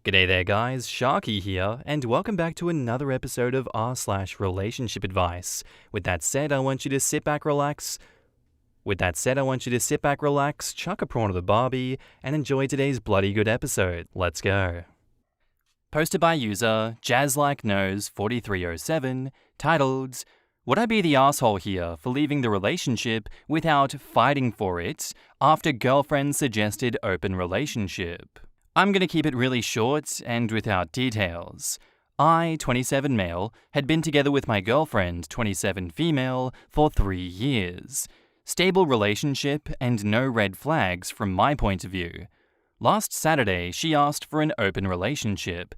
G'day there guys, Sharky here, and welcome back to another episode of r/relationship advice. With that said, I want you to sit back, relax, chuck a prawn to the barbie, and enjoy today's bloody good episode. Let's go. Posted by user JazzLikeNose4307, titled, "Would I be the asshole here for leaving the relationship without fighting for it after girlfriend suggested open relationship?" I'm going to keep it really short and without details. I, 27 male, had been together with my girlfriend, 27 female, for 3 years. Stable relationship and no red flags from my point of view. Last Saturday, she asked for an open relationship.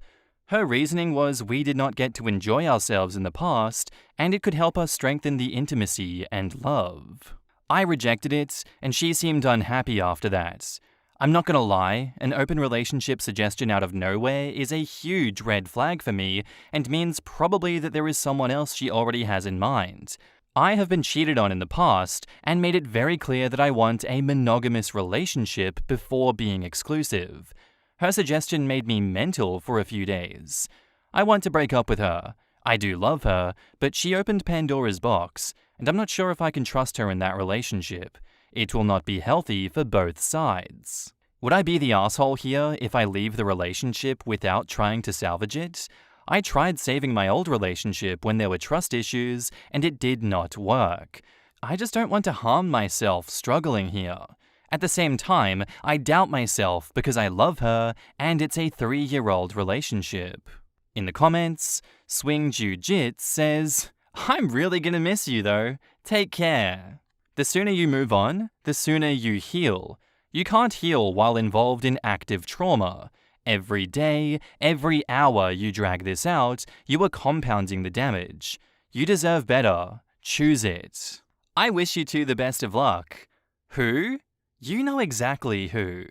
Her reasoning was we did not get to enjoy ourselves in the past and it could help us strengthen the intimacy and love. I rejected it and she seemed unhappy after that. I'm not gonna lie, an open relationship suggestion out of nowhere is a huge red flag for me and means probably that there is someone else she already has in mind. I have been cheated on in the past and made it very clear that I want a monogamous relationship before being exclusive. Her suggestion made me mental for a few days. I want to break up with her. I do love her, but she opened Pandora's box, and I'm not sure if I can trust her in that relationship. It will not be healthy for both sides. Would I be the asshole here if I leave the relationship without trying to salvage it? I tried saving my old relationship when there were trust issues, and it did not work. I just don't want to harm myself struggling here. At the same time, I doubt myself because I love her, and it's a 3-year-old relationship. In the comments, Swing Jiu-Jits says, "I'm really gonna miss you though. Take care." The sooner you move on, the sooner you heal. You can't heal while involved in active trauma. Every day, every hour you drag this out, you are compounding the damage. You deserve better. Choose it. I wish you two the best of luck. Who? You know exactly who.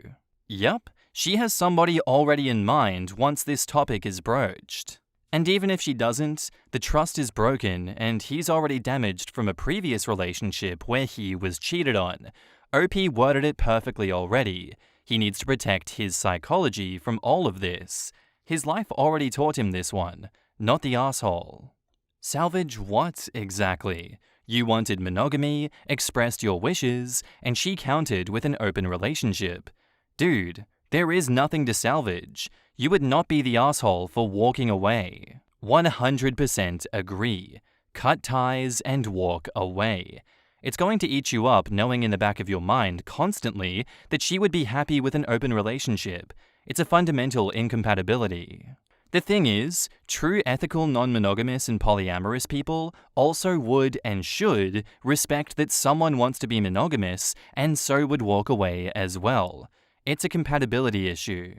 Yup, she has somebody already in mind once this topic is broached. And even if she doesn't, the trust is broken and he's already damaged from a previous relationship where he was cheated on. OP worded it perfectly already. He needs to protect his psychology from all of this. His life already taught him this one, not the asshole. Salvage what exactly? You wanted monogamy, expressed your wishes, and she countered with an open relationship. Dude, there is nothing to salvage. You would not be the asshole for walking away. 100% agree. Cut ties and walk away. It's going to eat you up knowing in the back of your mind constantly that she would be happy with an open relationship. It's a fundamental incompatibility. The thing is, true ethical non-monogamous and polyamorous people also would and should respect that someone wants to be monogamous and so would walk away as well. It's a compatibility issue.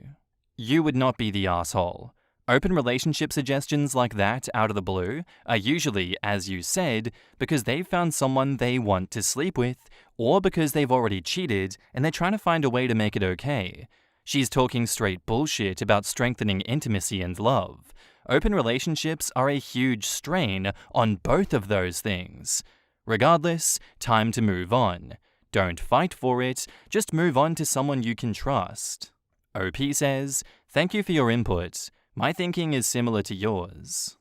You would not be the asshole. Open relationship suggestions like that out of the blue are usually, as you said, because they've found someone they want to sleep with, or because they've already cheated and they're trying to find a way to make it okay. She's talking straight bullshit about strengthening intimacy and love. Open relationships are a huge strain on both of those things. Regardless, time to move on. Don't fight for it, just move on to someone you can trust. OP says, "Thank you for your input. My thinking is similar to yours."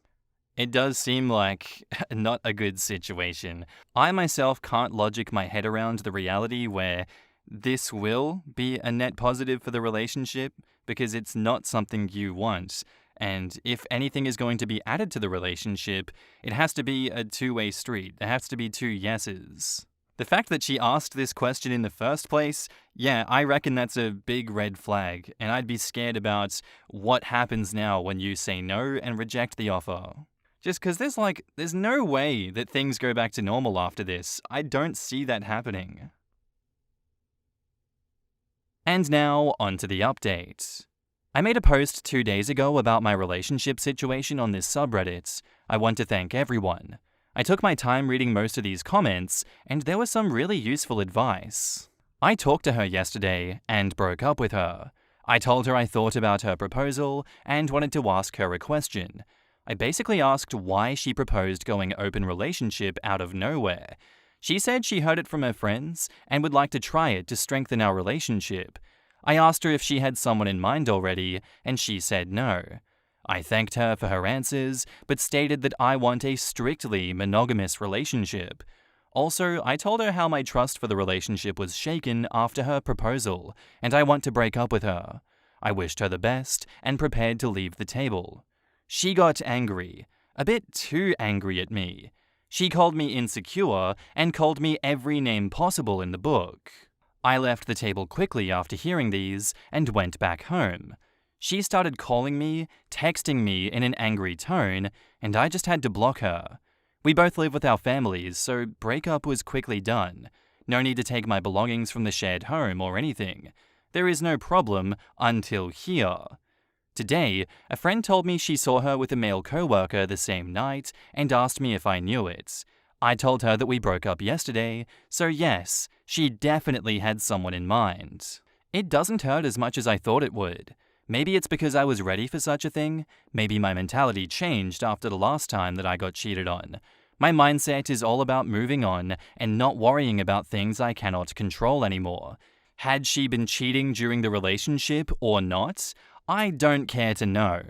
It does seem like not a good situation. I myself can't logic my head around the reality where this will be a net positive for the relationship because it's not something you want. And if anything is going to be added to the relationship, it has to be a two-way street. There has to be two yeses. The fact that she asked this question in the first place, yeah, I reckon that's a big red flag, and I'd be scared about what happens now when you say no and reject the offer. Just because there's no way that things go back to normal after this. I don't see that happening. And now, onto the update. I made a post 2 days ago about my relationship situation on this subreddit. I want to thank everyone. I took my time reading most of these comments, and there was some really useful advice. I talked to her yesterday and broke up with her. I told her I thought about her proposal and wanted to ask her a question. I basically asked why she proposed going open relationship out of nowhere. She said she heard it from her friends and would like to try it to strengthen our relationship. I asked her if she had someone in mind already, and she said no. I thanked her for her answers, but stated that I want a strictly monogamous relationship. Also, I told her how my trust for the relationship was shaken after her proposal, and I want to break up with her. I wished her the best and prepared to leave the table. She got angry, a bit too angry at me. She called me insecure and called me every name possible in the book. I left the table quickly after hearing these and went back home. She started calling me, texting me in an angry tone, and I just had to block her. We both live with our families, so breakup was quickly done. No need to take my belongings from the shared home or anything. There is no problem until here. Today, a friend told me she saw her with a male coworker the same night and asked me if I knew it. I told her that we broke up yesterday, so yes, she definitely had someone in mind. It doesn't hurt as much as I thought it would. Maybe it's because I was ready for such a thing. Maybe my mentality changed after the last time that I got cheated on. My mindset is all about moving on and not worrying about things I cannot control anymore. Had she been cheating during the relationship or not? I don't care to know.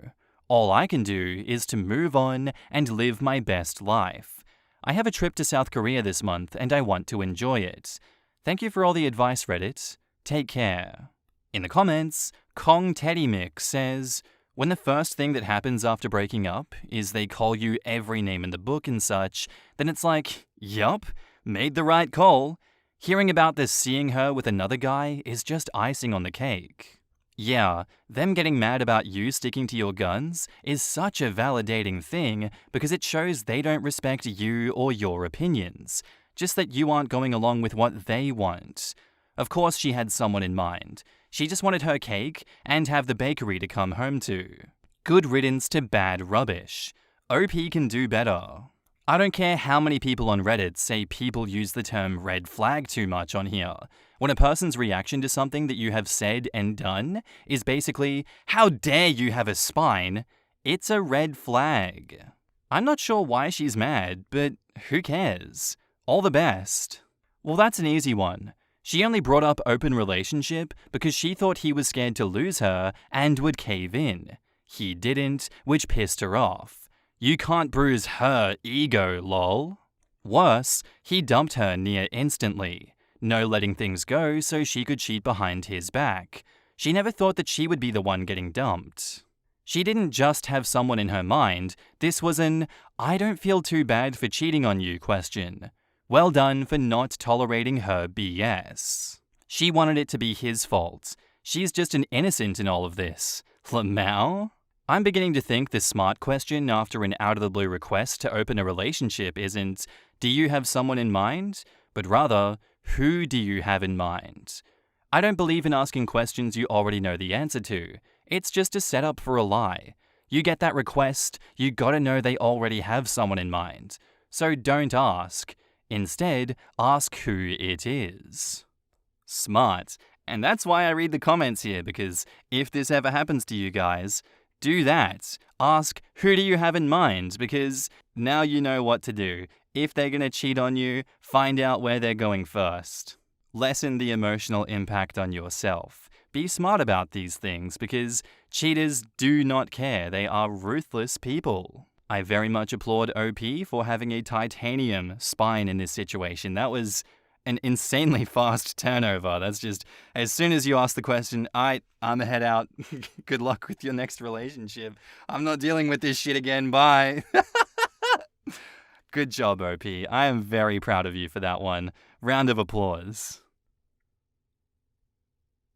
All I can do is to move on and live my best life. I have a trip to South Korea this month and I want to enjoy it. Thank you for all the advice, Reddit. Take care. In the comments, Kong Teddy Mix says, when the first thing that happens after breaking up is they call you every name in the book and such, then it's like, yup, made the right call. Hearing about this seeing her with another guy is just icing on the cake. Yeah, them getting mad about you sticking to your guns is such a validating thing because it shows they don't respect you or your opinions, just that you aren't going along with what they want. Of course she had someone in mind. She just wanted her cake and have the bakery to come home to. Good riddance to bad rubbish. OP can do better. I don't care how many people on Reddit say people use the term red flag too much on here. When a person's reaction to something that you have said and done is basically, how dare you have a spine, it's a red flag. I'm not sure why she's mad, but who cares? All the best. Well, that's an easy one. She only brought up open relationship because she thought he was scared to lose her and would cave in. He didn't, which pissed her off. You can't bruise her ego, lol. Worse, he dumped her near instantly. No letting things go so she could cheat behind his back. She never thought that she would be the one getting dumped. She didn't just have someone in her mind, this was an I don't feel too bad for cheating on you question. Well done for not tolerating her BS. She wanted it to be his fault. She's just an innocent in all of this. Lamau? I'm beginning to think the smart question after an out-of-the-blue request to open a relationship isn't, do you have someone in mind? But rather, who do you have in mind? I don't believe in asking questions you already know the answer to. It's just a setup for a lie. You get that request, you gotta know they already have someone in mind. So don't ask. Instead, ask who it is. Smart. And that's why I read the comments here, because if this ever happens to you guys, do that. Ask, who do you have in mind? Because now you know what to do. If they're gonna cheat on you, find out where they're going first. Lessen the emotional impact on yourself. Be smart about these things because cheaters do not care. They are ruthless people. I very much applaud OP for having a titanium spine in this situation. That was an insanely fast turnover. That's just, as soon as you ask the question, I'm a head out. Good luck with your next relationship. I'm not dealing with this shit again. Bye. Good job, OP. I am very proud of you for that one. Round of applause.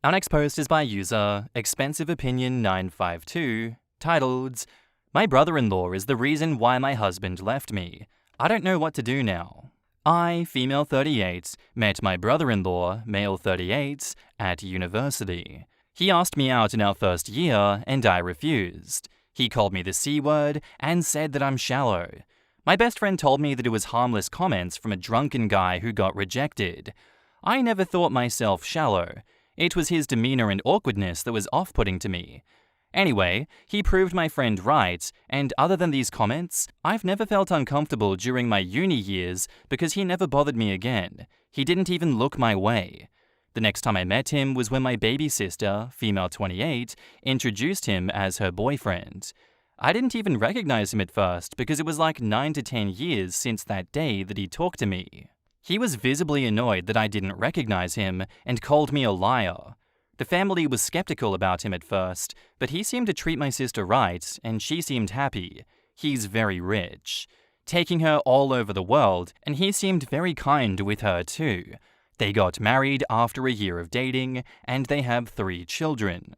Our next post is by user ExpensiveOpinion952, titled, My brother-in-law is the reason why my husband left me. I don't know what to do now. I, female 38, met my brother-in-law, male 38, at university. He asked me out in our first year, and I refused. He called me the C word and said that I'm shallow. My best friend told me that it was harmless comments from a drunken guy who got rejected. I never thought myself shallow. It was his demeanor and awkwardness that was off-putting to me. Anyway, he proved my friend right, and other than these comments, I've never felt uncomfortable during my uni years because he never bothered me again. He didn't even look my way. The next time I met him was when my baby sister, female 28, introduced him as her boyfriend. I didn't even recognize him at first because it was like 9 to 10 years since that day that he talked to me. He was visibly annoyed that I didn't recognize him and called me a liar. The family was skeptical about him at first, but he seemed to treat my sister right and she seemed happy. He's very rich, taking her all over the world, and he seemed very kind with her too. They got married after a year of dating, and they have 3 children.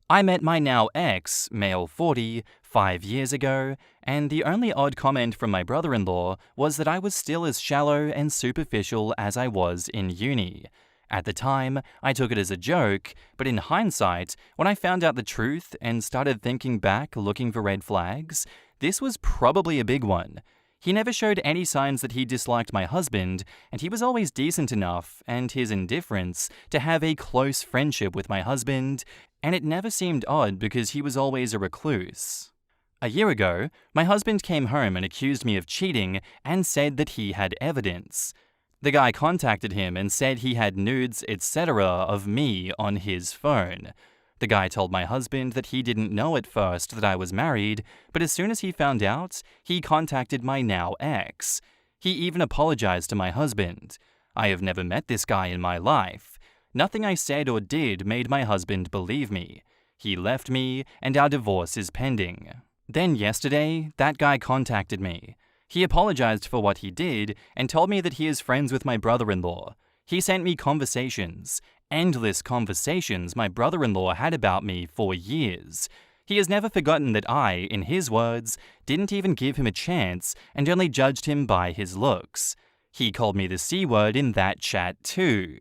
I met my now ex, male 40, 5 years ago, and the only odd comment from my brother-in-law was that I was still as shallow and superficial as I was in uni. At the time, I took it as a joke, but in hindsight, when I found out the truth and started thinking back looking for red flags, this was probably a big one. He never showed any signs that he disliked my husband, and he was always decent enough, and his indifference, to have a close friendship with my husband, and it never seemed odd because he was always a recluse. A year ago, my husband came home and accused me of cheating and said that he had evidence. The guy contacted him and said he had nudes, etc. of me on his phone. The guy told my husband that he didn't know at first that I was married, but as soon as he found out, he contacted my now ex. He even apologized to my husband. I have never met this guy in my life. Nothing I said or did made my husband believe me. He left me, and our divorce is pending. Then yesterday, that guy contacted me. He apologized for what he did and told me that he is friends with my brother-in-law. He sent me conversations. Endless conversations my brother-in-law had about me for years. He has never forgotten that I, in his words, didn't even give him a chance and only judged him by his looks. He called me the C word in that chat too.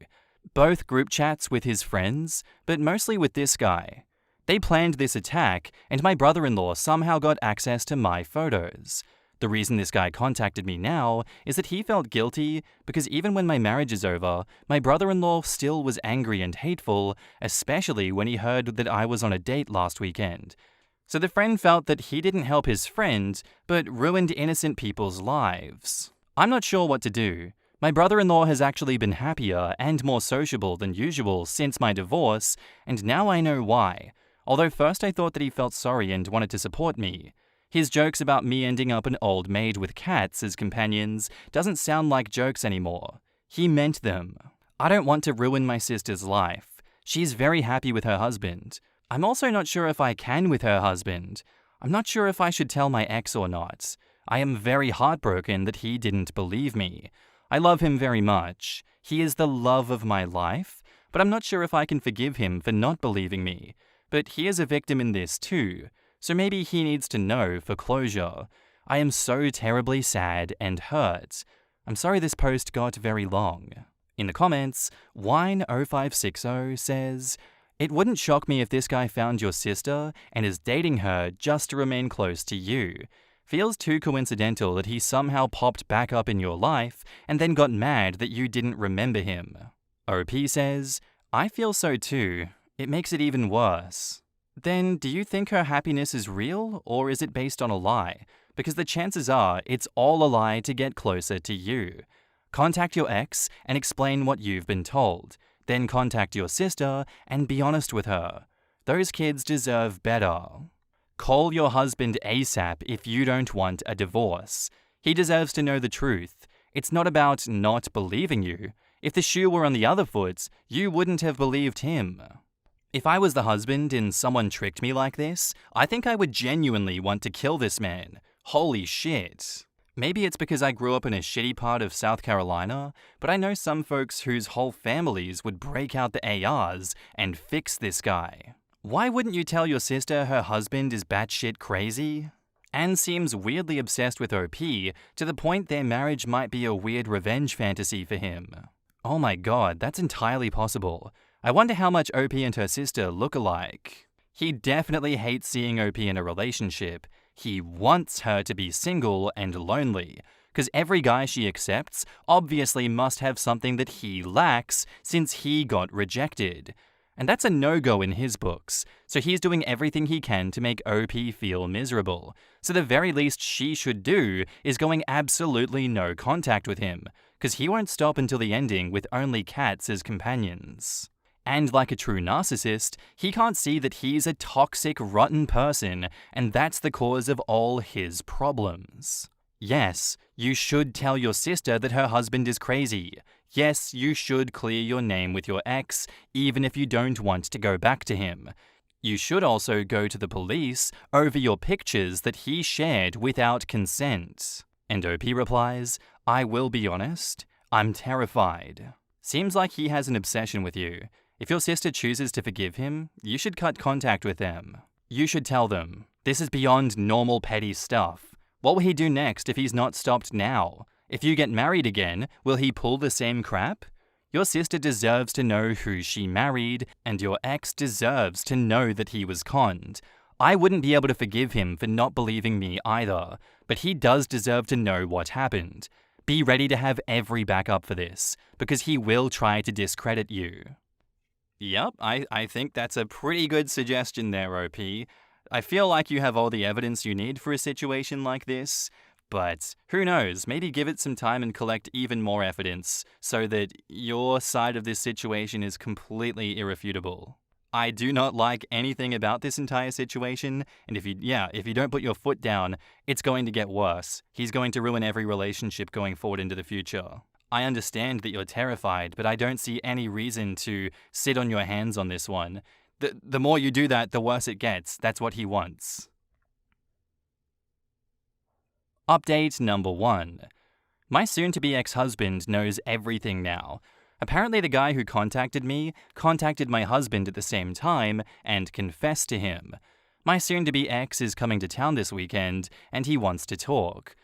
Both group chats with his friends, but mostly with this guy. They planned this attack, and my brother-in-law somehow got access to my photos. The reason this guy contacted me now is that he felt guilty because even when my marriage is over, my brother-in-law still was angry and hateful, especially when he heard that I was on a date last weekend. So the friend felt that he didn't help his friend, but ruined innocent people's lives. I'm not sure what to do. My brother-in-law has actually been happier and more sociable than usual since my divorce, and now I know why. Although first I thought that he felt sorry and wanted to support me. His jokes about me ending up an old maid with cats as companions doesn't sound like jokes anymore. He meant them. I don't want to ruin my sister's life. She's very happy with her husband. I'm also not sure if I can with her husband. I'm not sure if I should tell my ex or not. I am very heartbroken that he didn't believe me. I love him very much. He is the love of my life, but I'm not sure if I can forgive him for not believing me. But he is a victim in this too. So maybe he needs to know for closure. I am so terribly sad and hurt. I'm sorry this post got very long. In the comments, Wine0560 says, "It wouldn't shock me if this guy found your sister and is dating her just to remain close to you. Feels too coincidental that he somehow popped back up in your life and then got mad that you didn't remember him." OP says, "I feel so too. It makes it even worse." Then, do you think her happiness is real, or is it based on a lie? Because the chances are it's all a lie to get closer to you. Contact your ex and explain what you've been told. Then contact your sister and be honest with her. Those kids deserve better. Call your husband ASAP if you don't want a divorce. He deserves to know the truth. It's not about not believing you. If the shoe were on the other foot, you wouldn't have believed him. If I was the husband and someone tricked me like this, I think I would genuinely want to kill this man. Holy shit. Maybe it's because I grew up in a shitty part of South Carolina, but I know some folks whose whole families would break out the ARs and fix this guy. Why wouldn't you tell your sister her husband is batshit crazy? Anne seems weirdly obsessed with OP to the point their marriage might be a weird revenge fantasy for him. Oh my god, that's entirely possible. I wonder how much OP and her sister look alike. He definitely hates seeing OP in a relationship. He wants her to be single and lonely, because every guy she accepts obviously must have something that he lacks since he got rejected. And that's a no-go in his books, so he's doing everything he can to make OP feel miserable. So the very least she should do is going absolutely no contact with him, because he won't stop until the ending with only cats as companions. And like a true narcissist, he can't see that he's a toxic, rotten person, and that's the cause of all his problems. Yes, you should tell your sister that her husband is crazy. Yes, you should clear your name with your ex, even if you don't want to go back to him. You should also go to the police over your pictures that he shared without consent. And OP replies, I will be honest, I'm terrified. Seems like he has an obsession with you. If your sister chooses to forgive him, you should cut contact with them. You should tell them, this is beyond normal petty stuff. What will he do next if he's not stopped now? If you get married again, will he pull the same crap? Your sister deserves to know who she married, and your ex deserves to know that he was conned. I wouldn't be able to forgive him for not believing me either, but he does deserve to know what happened. Be ready to have every backup for this, because he will try to discredit you. Yep, I think that's a pretty good suggestion there, OP. I feel like you have all the evidence you need for a situation like this, but who knows, maybe give it some time and collect even more evidence so that your side of this situation is completely irrefutable. I do not like anything about this entire situation, and if you don't put your foot down, it's going to get worse. He's going to ruin every relationship going forward into the future. I understand that you're terrified, but I don't see any reason to sit on your hands on this one. The more you do that, the worse it gets. That's what he wants. Update number 1. My soon-to-be ex-husband knows everything now. Apparently the guy who contacted me contacted my husband at the same time and confessed to him. My soon-to-be ex is coming to town this weekend, and he wants to talk.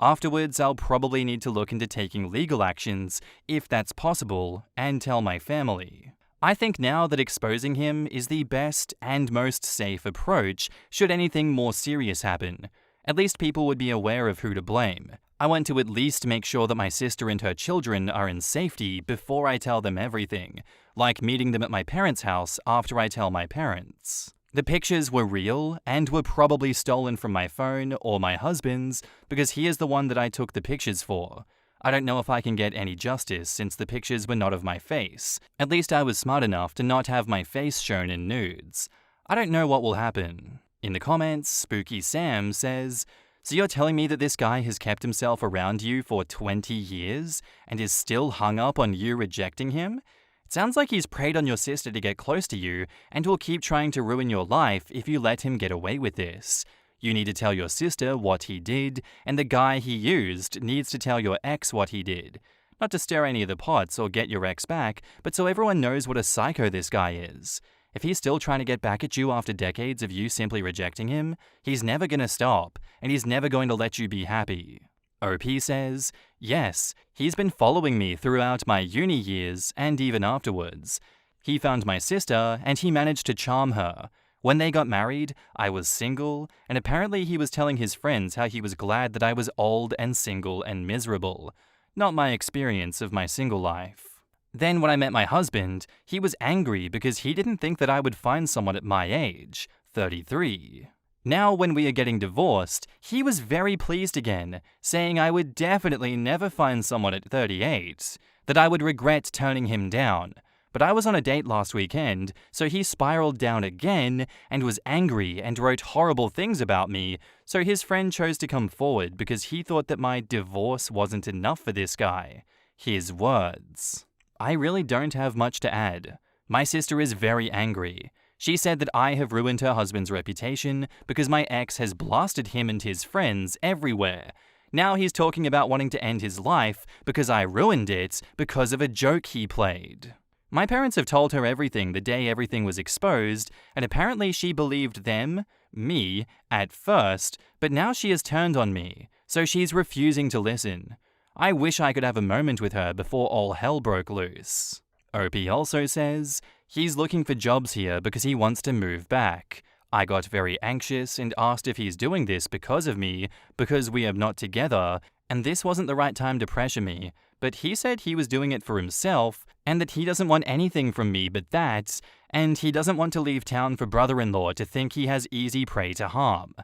Afterwards, I'll probably need to look into taking legal actions, if that's possible, and tell my family. I think now that exposing him is the best and most safe approach should anything more serious happen. At least people would be aware of who to blame. I want to at least make sure that my sister and her children are in safety before I tell them everything, like meeting them at my parents' house after I tell my parents. The pictures were real and were probably stolen from my phone or my husband's because he is the one that I took the pictures for. I don't know if I can get any justice since the pictures were not of my face. At least I was smart enough to not have my face shown in nudes. I don't know what will happen. In the comments, Spooky Sam says, so you're telling me that this guy has kept himself around you for 20 years and is still hung up on you rejecting him? It sounds like he's preyed on your sister to get close to you and will keep trying to ruin your life if you let him get away with this. You need to tell your sister what he did, and the guy he used needs to tell your ex what he did. Not to stir any of the pots or get your ex back, but so everyone knows what a psycho this guy is. If he's still trying to get back at you after decades of you simply rejecting him, he's never gonna stop, and he's never going to let you be happy. OP says, yes, he's been following me throughout my uni years and even afterwards. He found my sister and he managed to charm her. When they got married, I was single, and apparently he was telling his friends how he was glad that I was old and single and miserable. Not my experience of my single life. Then when I met my husband, he was angry because he didn't think that I would find someone at my age, 33. Now when we are getting divorced, he was very pleased again, saying I would definitely never find someone at 38, that I would regret turning him down. But I was on a date last weekend, so he spiraled down again and was angry and wrote horrible things about me, so his friend chose to come forward because he thought that my divorce wasn't enough for this guy. His words. I really don't have much to add. My sister is very angry. She said that I have ruined her husband's reputation because my ex has blasted him and his friends everywhere. Now he's talking about wanting to end his life because I ruined it because of a joke he played. My parents have told her everything the day everything was exposed, and apparently she believed them, me, at first, but now she has turned on me, so she's refusing to listen. I wish I could have a moment with her before all hell broke loose. OP also says, he's looking for jobs here because he wants to move back. I got very anxious and asked if he's doing this because of me, because we are not together, and this wasn't the right time to pressure me, but he said he was doing it for himself and that he doesn't want anything from me but that, and he doesn't want to leave town for brother-in-law to think he has easy prey to harm.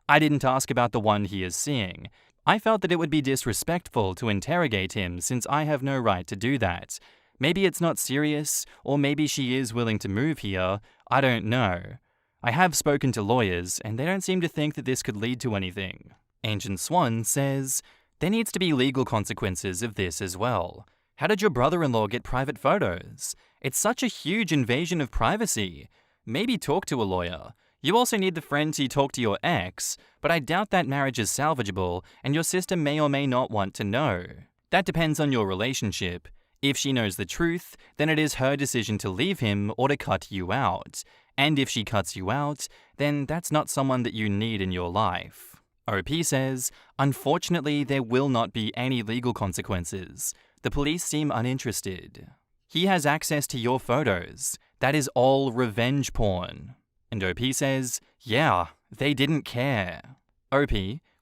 I didn't ask about the one he is seeing. I felt that it would be disrespectful to interrogate him since I have no right to do that. Maybe it's not serious, or maybe she is willing to move here. I don't know. I have spoken to lawyers, and they don't seem to think that this could lead to anything. Ancient Swan says, there needs to be legal consequences of this as well. How did your brother-in-law get private photos? It's such a huge invasion of privacy. Maybe talk to a lawyer. You also need the friend to talk to your ex, but I doubt that marriage is salvageable, and your sister may or may not want to know. That depends on your relationship. If she knows the truth, then it is her decision to leave him or to cut you out. And if she cuts you out, then that's not someone that you need in your life. OP says, unfortunately, there will not be any legal consequences. The police seem uninterested. He has access to your photos. That is all revenge porn. And OP says, yeah, they didn't care. OP,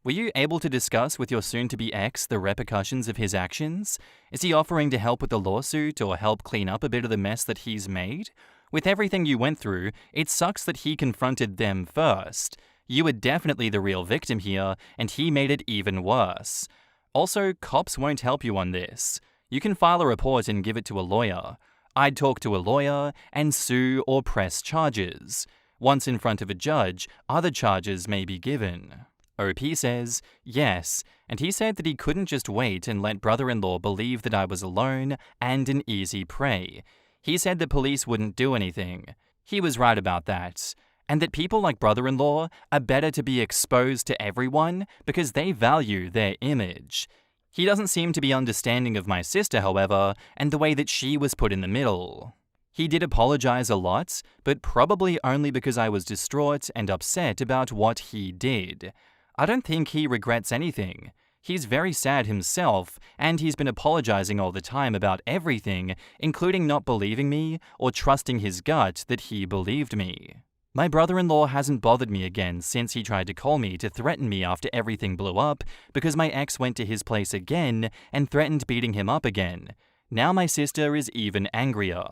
were you able to discuss with your soon-to-be ex the repercussions of his actions? Is he offering to help with the lawsuit or help clean up a bit of the mess that he's made? With everything you went through, it sucks that he confronted them first. You were definitely the real victim here, and he made it even worse. Also, cops won't help you on this. You can file a report and give it to a lawyer. I'd talk to a lawyer and sue or press charges. Once in front of a judge, other charges may be given. OP says, yes, and he said that he couldn't just wait and let brother-in-law believe that I was alone and an easy prey. He said the police wouldn't do anything. He was right about that. And that people like brother-in-law are better to be exposed to everyone because they value their image. He doesn't seem to be understanding of my sister, however, and the way that she was put in the middle. He did apologize a lot, but probably only because I was distraught and upset about what he did. I don't think he regrets anything. He's very sad himself, and he's been apologizing all the time about everything, including not believing me or trusting his gut that he believed me. My brother-in-law hasn't bothered me again since he tried to call me to threaten me after everything blew up because my ex went to his place again and threatened beating him up again. Now my sister is even angrier.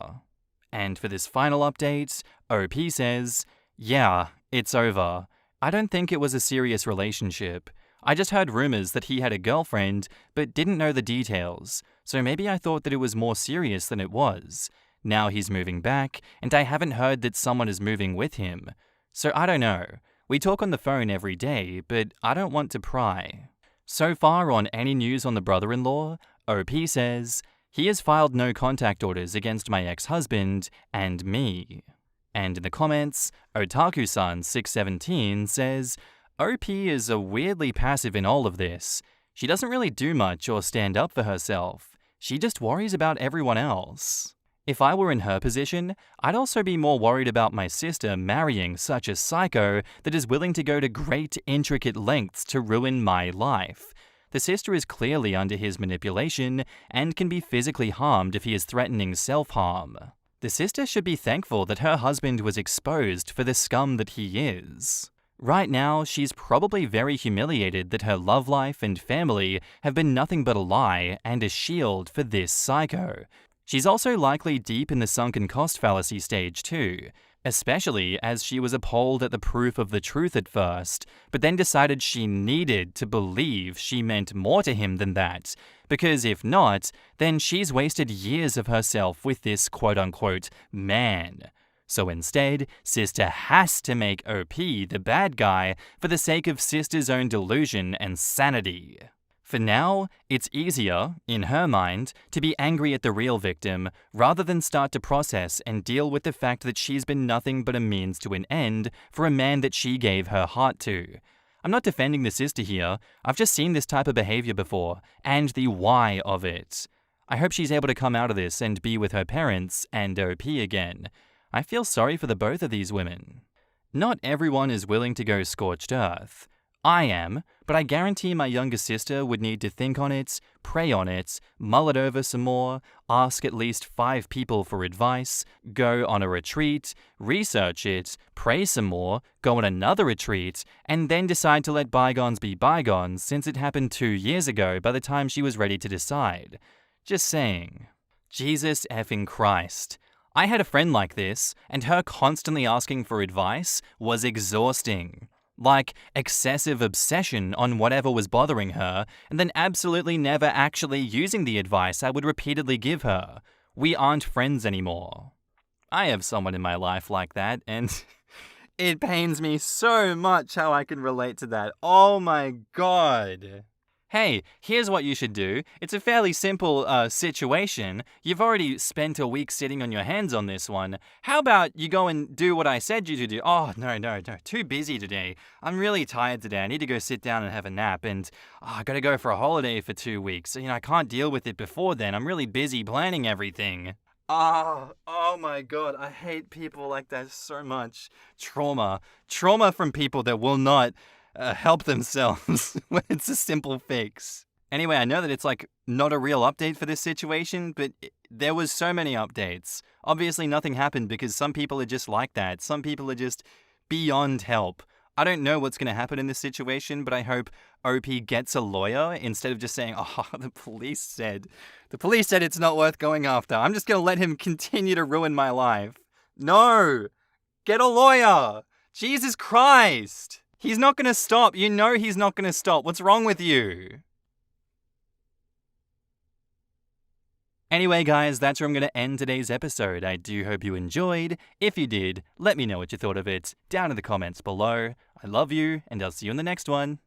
And for this final update, OP says, yeah, it's over. I don't think it was a serious relationship. I just heard rumors that he had a girlfriend but didn't know the details, so maybe I thought that it was more serious than it was. Now he's moving back, and I haven't heard that someone is moving with him. So I don't know. We talk on the phone every day, but I don't want to pry. So far on any news on the brother-in-law, OP says, he has filed no contact orders against my ex-husband and me. And in the comments, Otaku-san617 says, OP is weirdly passive in all of this. She doesn't really do much or stand up for herself. She just worries about everyone else. If I were in her position, I'd also be more worried about my sister marrying such a psycho that is willing to go to great, intricate lengths to ruin my life. The sister is clearly under his manipulation and can be physically harmed if he is threatening self-harm. The sister should be thankful that her husband was exposed for the scum that he is. Right now, she's probably very humiliated that her love life and family have been nothing but a lie and a shield for this psycho. She's also likely deep in the sunken cost fallacy stage too, especially as she was appalled at the proof of the truth at first, but then decided she needed to believe she meant more to him than that, because if not, then she's wasted years of herself with this quote-unquote man. So instead, sister has to make OP the bad guy for the sake of sister's own delusion and sanity. For now, it's easier, in her mind, to be angry at the real victim rather than start to process and deal with the fact that she's been nothing but a means to an end for a man that she gave her heart to. I'm not defending the sister here, I've just seen this type of behavior before, and the why of it. I hope she's able to come out of this and be with her parents and OP again. I feel sorry for the both of these women. Not everyone is willing to go scorched earth. I am, but I guarantee my younger sister would need to think on it, pray on it, mull it over some more, ask at least 5 people for advice, go on a retreat, research it, pray some more, go on another retreat, and then decide to let bygones be bygones since it happened 2 years ago by the time she was ready to decide. Just saying. Jesus effing Christ. I had a friend like this, and her constantly asking for advice was exhausting. Like excessive obsession on whatever was bothering her, and then absolutely never actually using the advice I would repeatedly give her. We aren't friends anymore. I have someone in my life like that, and it pains me so much how I can relate to that. Oh my god. Hey, here's what you should do. It's a fairly simple situation. You've already spent a week sitting on your hands on this one. How about you go and do what I said you to do? Oh, no. Too busy today. I'm really tired today. I need to go sit down and have a nap. And I gotta go for a holiday for 2 weeks. So, I can't deal with it before then. I'm really busy planning everything. Oh my god. I hate people like that so much. Trauma from people that will not help themselves when it's a simple fix. Anyway, I know that it's not a real update for this situation, but there was so many updates. Obviously nothing happened because some people are just like that. Some people are just beyond help. I don't know what's going to happen in this situation, but I hope OP gets a lawyer instead of just saying, the police said it's not worth going after. I'm just going to let him continue to ruin my life. No! Get a lawyer! Jesus Christ! He's not going to stop. You know he's not going to stop. What's wrong with you? Anyway, guys, that's where I'm going to end today's episode. I do hope you enjoyed. If you did, let me know what you thought of it down in the comments below. I love you, and I'll see you in the next one.